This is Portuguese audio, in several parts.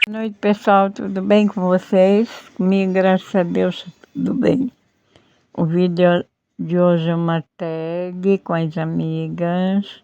Boa noite, pessoal, tudo bem com vocês? Comigo, graças a Deus, tudo bem. O vídeo de hoje é uma tag com as amigas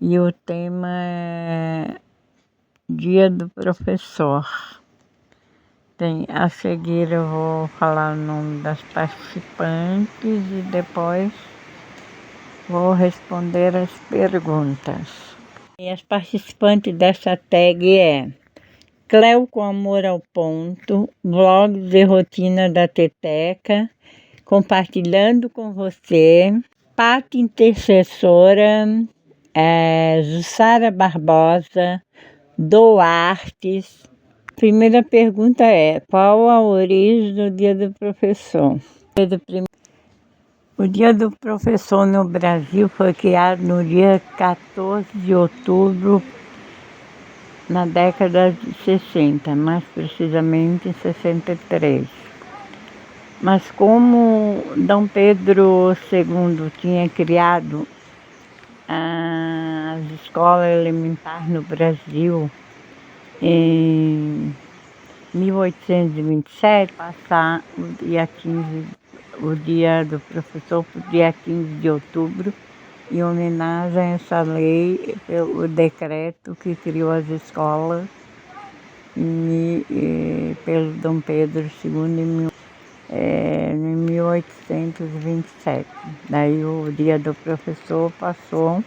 e o tema é Dia do Professor. A seguir eu vou falar o nome das participantes e depois vou responder as perguntas. E as participantes dessa tag é Cleo com Amor ao Ponto, Vlogs e Rotina da Teteca, compartilhando com você, Pata Intercessora, Jussara Barbosa, Duartes. Primeira pergunta é, qual a origem do Dia do Professor? O Dia do Professor no Brasil foi criado no dia 14 de outubro, na década de 60, mais precisamente em 63. Mas como Dom Pedro II tinha criado as escolas elementares no Brasil em 1827, passar o dia do professor para o dia 15 de outubro, em homenagem a essa lei, o decreto que criou as escolas pelo Dom Pedro II em 1827. Daí o Dia do Professor passou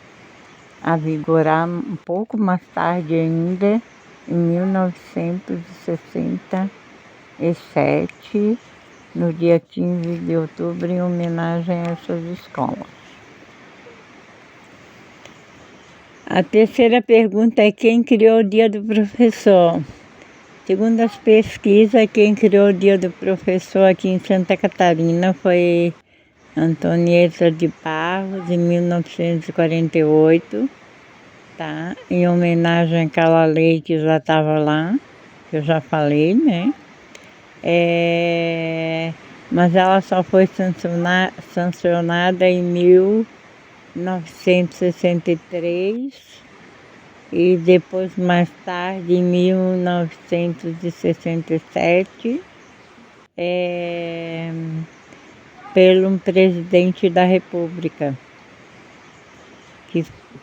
a vigorar um pouco mais tarde ainda, em 1967, no dia 15 de outubro, em homenagem a essas escolas. A terceira pergunta é quem criou o Dia do Professor? Segundo as pesquisas, quem criou o Dia do Professor aqui em Santa Catarina foi Antonieta de Barros, em 1948, tá? Em homenagem àquela lei que já estava lá, que eu já falei, né? Mas ela só foi sancionada em 1963 e depois, mais tarde, em 1967, pelo presidente da República,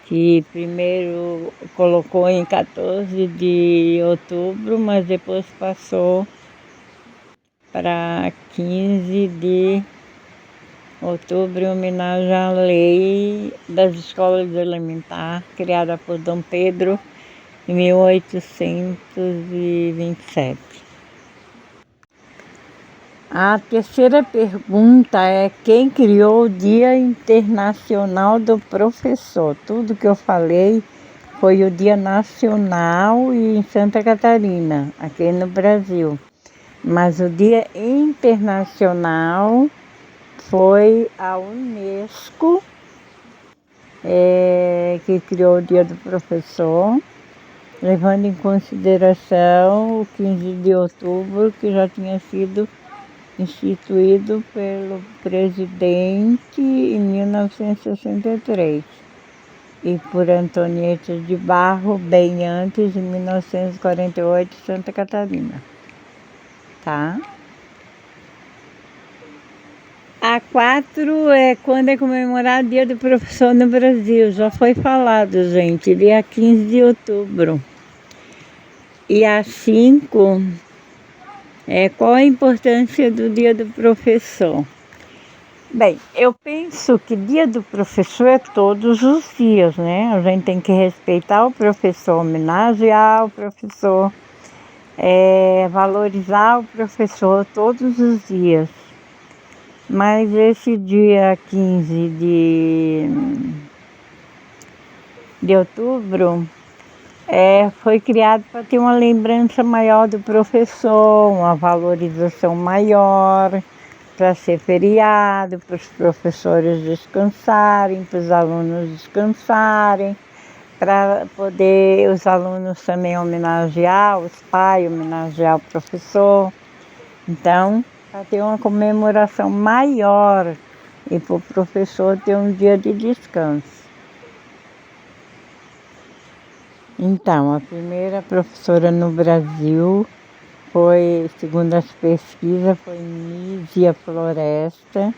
que primeiro colocou em 14 de outubro, mas depois passou para 15 de outubro, em homenagem à lei das escolas elementares, criada por Dom Pedro em 1827. A terceira pergunta é quem criou o Dia Internacional do Professor? Tudo que eu falei foi o Dia Nacional e em Santa Catarina, aqui no Brasil. Mas o Dia Internacional foi a Unesco que criou o Dia do Professor, levando em consideração o 15 de outubro, que já tinha sido instituído pelo presidente em 1963 e por Antonieta de Barros bem antes, em 1948, em Santa Catarina. Tá? A 4 é quando é comemorado o Dia do Professor no Brasil. Já foi falado, gente, dia 15 de outubro. E a 5 qual a importância do Dia do Professor? Bem, eu penso que Dia do Professor é todos os dias, né? A gente tem que respeitar o professor, homenagear o professor, valorizar o professor todos os dias. Mas esse dia 15 de outubro foi criado para ter uma lembrança maior do professor, uma valorização maior, para ser feriado, para os professores descansarem, para os alunos descansarem, para poder os alunos também homenagear os pais, homenagear o professor. Então, para ter uma comemoração maior e para o professor ter um dia de descanso. Então, a primeira professora no Brasil foi, segundo as pesquisas, foi Nízia Floresta,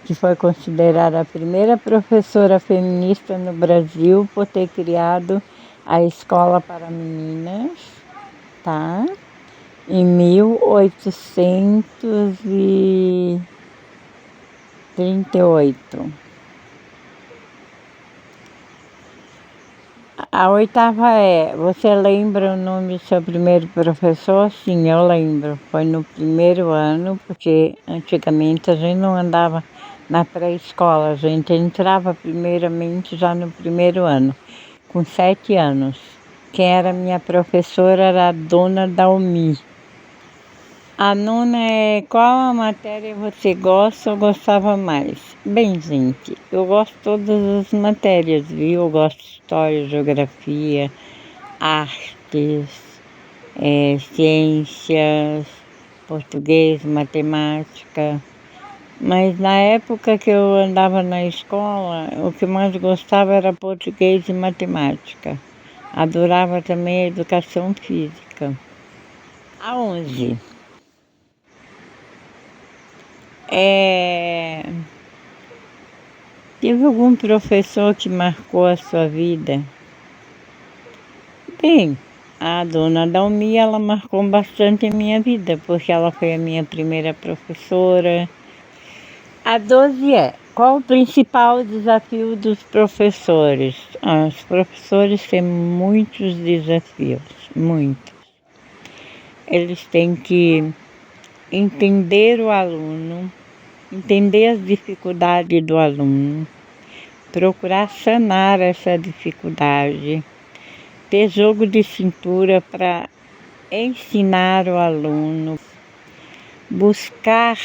que foi considerada a primeira professora feminista no Brasil por ter criado a escola para meninas, tá? Em 1838. A oitava é, você lembra o nome do seu primeiro professor? Sim, eu lembro. Foi no primeiro ano, porque antigamente a gente não andava na pré-escola, a gente entrava primeiramente já no primeiro ano, com 7 anos. Quem era minha professora era a dona Dalmi. A nona é qual a matéria você gosta ou gostava mais? Bem, gente, eu gosto de todas as matérias, viu? Eu gosto de história, geografia, artes, ciências, português, matemática. Mas na época que eu andava na escola, o que mais gostava era português e matemática. Adorava também a educação física. A 11. Teve algum professor que marcou a sua vida? Bem, a dona Dalmi, ela marcou bastante a minha vida, porque ela foi a minha primeira professora. A 12 é, qual o principal desafio dos professores? Os professores têm muitos desafios, muitos. Eles têm que entender o aluno, entender as dificuldades do aluno, procurar sanar essa dificuldade, ter jogo de cintura para ensinar o aluno, buscar,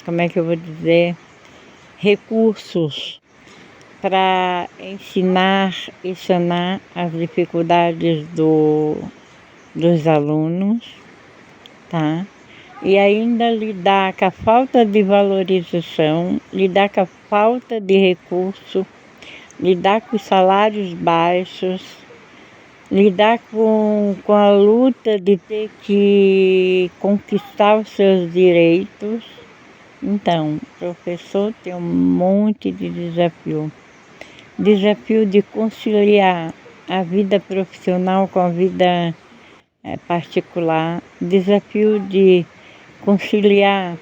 como é que eu vou dizer, recursos para ensinar e sanar as dificuldades dos alunos, tá? E ainda lidar com a falta de valorização, lidar com a falta de recurso, lidar com os salários baixos, lidar com a luta de ter que conquistar os seus direitos. Então, o professor tem um monte de desafio. Desafio de conciliar a vida profissional com a vida particular, desafio de conciliar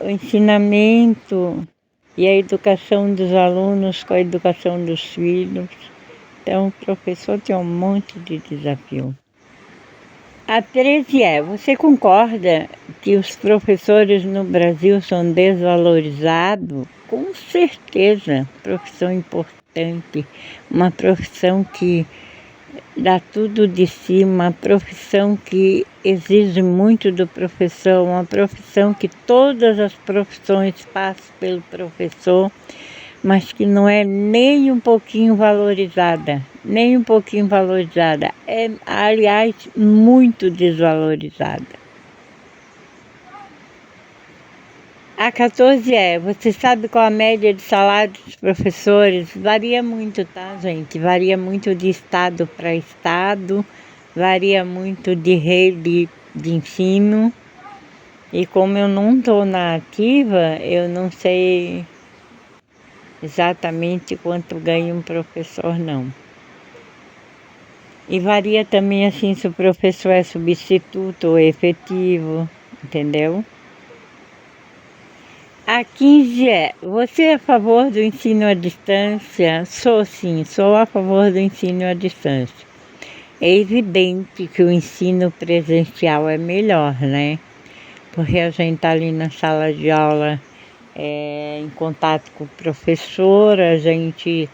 o ensinamento e a educação dos alunos com a educação dos filhos. Então, o professor tem um monte de desafio. A 13 é, você concorda que os professores no Brasil são desvalorizados? Com certeza, profissão importante, uma profissão que dá tudo de si, uma profissão que exige muito do professor, uma profissão que todas as profissões passam pelo professor, mas que não é nem um pouquinho valorizada, nem um pouquinho valorizada, é, aliás, muito desvalorizada. A 14 é, você sabe qual a média de salário dos professores? Varia muito, tá, gente? Varia muito de estado para estado, varia muito de rede de ensino. E como eu não estou na ativa, eu não sei exatamente quanto ganha um professor, não. E varia também assim se o professor é substituto ou efetivo, entendeu? A 15 é, você é a favor do ensino à distância? Sou sim, sou a favor do ensino à distância. É evidente que o ensino presencial é melhor, né? Porque a gente está ali na sala de aula em contato com o professor, a gente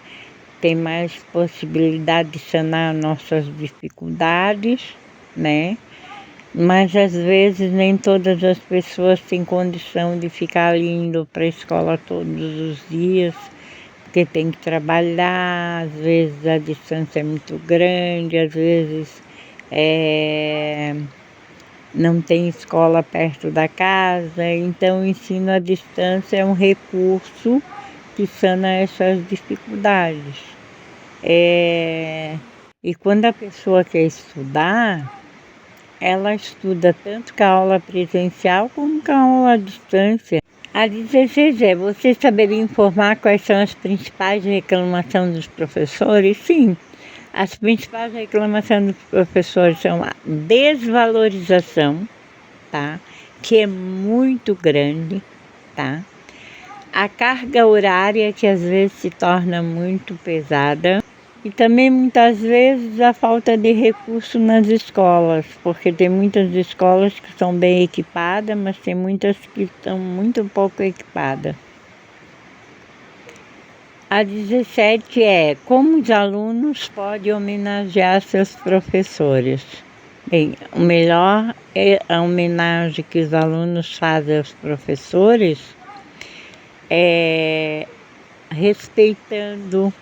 tem mais possibilidade de sanar nossas dificuldades, né? Mas às vezes nem todas as pessoas têm condição de ficar indo para a escola todos os dias, porque tem que trabalhar, às vezes a distância é muito grande, às vezes não tem escola perto da casa, então o ensino à distância é um recurso que sana essas dificuldades. E quando a pessoa quer estudar, ela estuda tanto com a aula presencial como com a aula à distância. A 16 você saberia informar quais são as principais reclamações dos professores? Sim, as principais reclamações dos professores são a desvalorização, tá? Que é muito grande, tá? A carga horária que às vezes se torna muito pesada e também muitas vezes a falta de recurso nas escolas, porque tem muitas escolas que são bem equipadas, mas tem muitas que estão muito pouco equipadas. A 17 é como os alunos podem homenagear seus professores. Bem, o melhor é a homenagem que os alunos fazem aos professores é respeitando,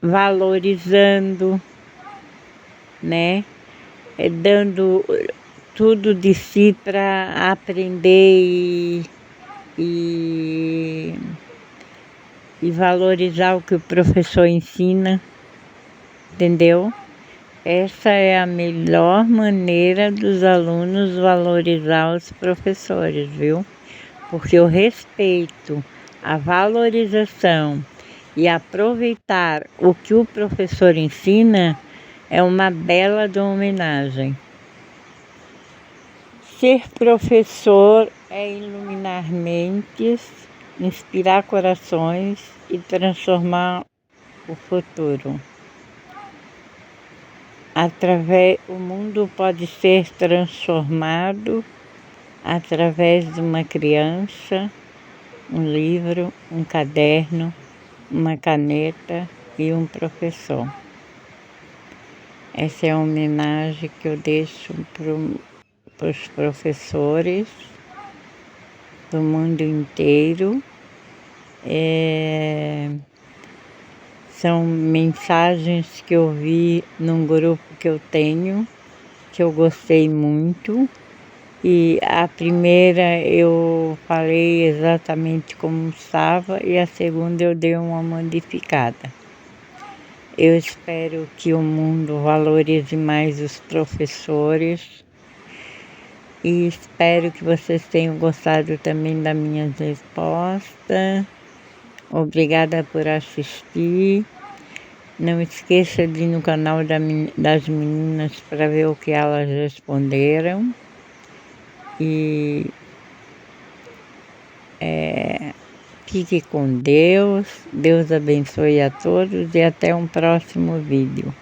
valorizando, né? Dando tudo de si para aprender e valorizar o que o professor ensina, entendeu? Essa é a melhor maneira dos alunos valorizar os professores, viu? Porque o respeito, a valorização e aproveitar o que o professor ensina é uma bela de homenagem. Ser professor é iluminar mentes, inspirar corações e transformar o futuro. O mundo pode ser transformado através de uma criança, um livro, um caderno, uma caneta e um professor. Essa é a homenagem que eu deixo para os professores do mundo inteiro. São mensagens que eu vi num grupo que eu tenho, que eu gostei muito. E a primeira eu falei exatamente como estava e a segunda eu dei uma modificada. Eu espero que o mundo valorize mais os professores e espero que vocês tenham gostado também das minhas respostas. Obrigada por assistir. Não esqueça de ir no canal das meninas para ver o que elas responderam. E fique com Deus. Deus abençoe a todos e até um próximo vídeo.